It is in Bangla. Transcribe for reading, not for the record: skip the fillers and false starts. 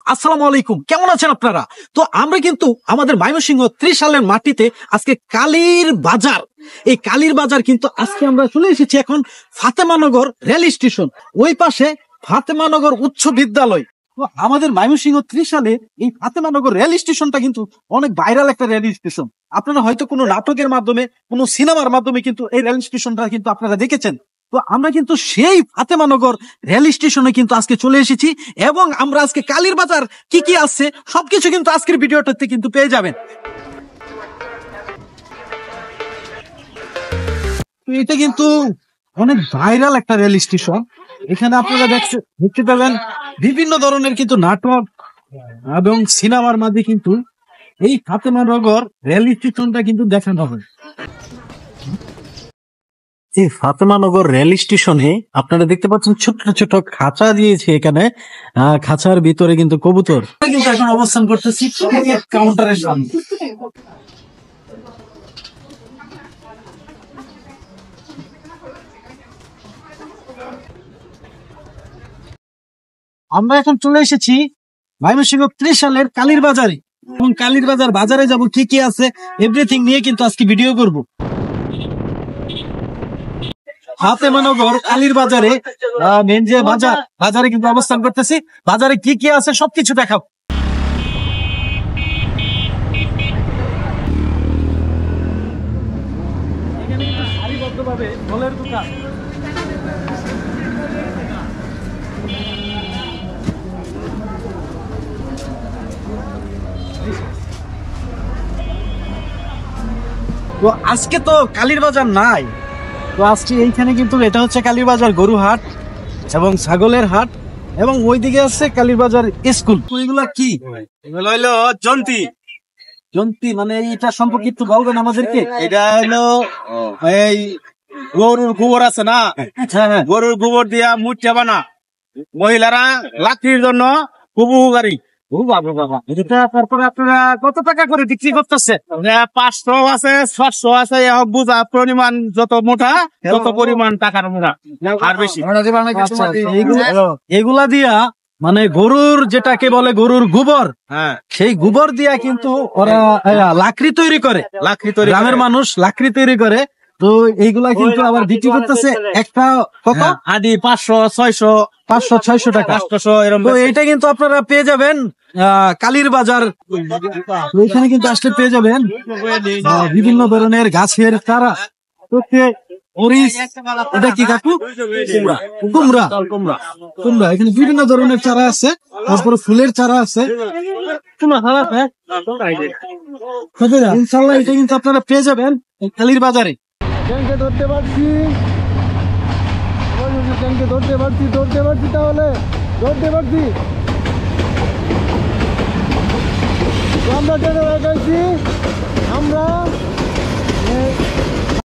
আসসালামু আলাইকুম, কেমন আছেন আপনারা? তো আমরা কিন্তু আমাদের ময়মনসিংহ ত্রিশালের মাটিতে আজকে কালীর বাজার, এই কালীর বাজার কিন্তু আজকে আমরা চলে এসেছি এখন ফাতেমানগর রেল স্টেশন, ওই পাশে ফাতেমানগর উচ্চ বিদ্যালয়। তো আমাদের ময়মনসিংহ ত্রিশালে এই ফাতেমানগর রেল স্টেশনটা কিন্তু অনেক ভাইরাল একটা রেল স্টেশন। আপনারা হয়তো কোনো নাটকের মাধ্যমে, কোনো সিনেমার মাধ্যমে কিন্তু এই রেল স্টেশনটা কিন্তু আপনারা দেখেছেন। তো আমরা কিন্তু সেই ফাতেমানগর রেল স্টেশনে কিন্তু আজকে চলে এসেছি এবং আমরা আজকে কালীর বাজার কি কি আছে সবকিছু কিন্তু আজকের ভিডিওটাতে কিন্তু পেয়ে যাবেন। তো এটা কিন্তু অনেক ভাইরাল একটা রেল স্টেশন। এখানে আপনারা দেখতে পাবেন বিভিন্ন ধরনের কিন্তু নাটক এবং সিনেমার মাঝে কিন্তু এই ফাতেমানগর রেল স্টেশনটা কিন্তু দেখানো হয়। এই ফাতেমানগর রেল স্টেশনে আপনারা দেখতে পাচ্ছেন ছোট ছোট খাঁচা দিয়েছে এখানে, খাঁচার ভিতরে কিন্তু কবুতর কিন্তু এখন অবস্থান করতেছি কাউন্টারের সামনে। আমরা এখন চলে এসেছি ময়মনসিংহ ত্রিশালের কালীর বাজারে এবং কালীর বাজারে যাব, কি কি আছে এভরিথিং নিয়ে কিন্তু আজকে ভিডিও করব। ফাতেমানগর কালীর বাজারে মেন যে বাজারে কিন্তু অবস্থান করতেছি। বাজারে কি কি আছে সবকিছু দেখাবো। এখানে কিন্তু সারিবদ্ধভাবে ফলের দোকান। তো আজকে তো কালীর বাজার নাই, তো আজকে এইখানে কিন্তু এটা হচ্ছে কালীর বাজার গরু হাট এবং ছাগলের হাট, এবং ওইদিকে আছে কালীর বাজার স্কুল। এগুলা কি? এগুলো হইলো জন্তি। জন্তি মানে এটা সম্পর্কে একটু বলবেন আমাদেরকে? এটা হইলো এই গরুর গোবর আছে না, গরুর গোবর দিয়া মুঠা বানা মহিলারা লাকড়ির জন্য খুব উপকারী। তারপরে আপনারা কত টাকা করে বিক্রি করতেছে? 500 আছে, 700 আছে, বুঝা পরিমাণ যত মোটা তত পরিমাণ টাকার মোটা আর বেশি। এগুলা দিয়া মানে গরুর যেটাকে বলে গরুর গোবর, হ্যাঁ সেই গোবর দিয়া কিন্তু ওরা লাকড়ি তৈরি করে। গ্রামের মানুষ লাকড়ি তৈরি করে। তো এইগুলা কিন্তু আবার বিক্রি করতেছে একটা কত আদি 500-600 টাকা। 800 এরকম। তো এইটা কিন্তু আপনারা পেয়ে যাবেন কালীর বাজার। এখানে কিন্তু আসলে পেয়ে যাবেন বিভিন্ন ধরনের গাছের চারা। এটা কি কাকু? কুমড়া। এখানে বিভিন্ন ধরনের চারা আছে, তারপরে ফুলের চারা আছে। ইনশাল্লাহ এটা কিন্তু আপনারা পেয়ে যাবেন কালীর বাজারে। ধরতে পারছি তাহলে ধরতে পারছি আমরা ট্রেনে লাগাইছি।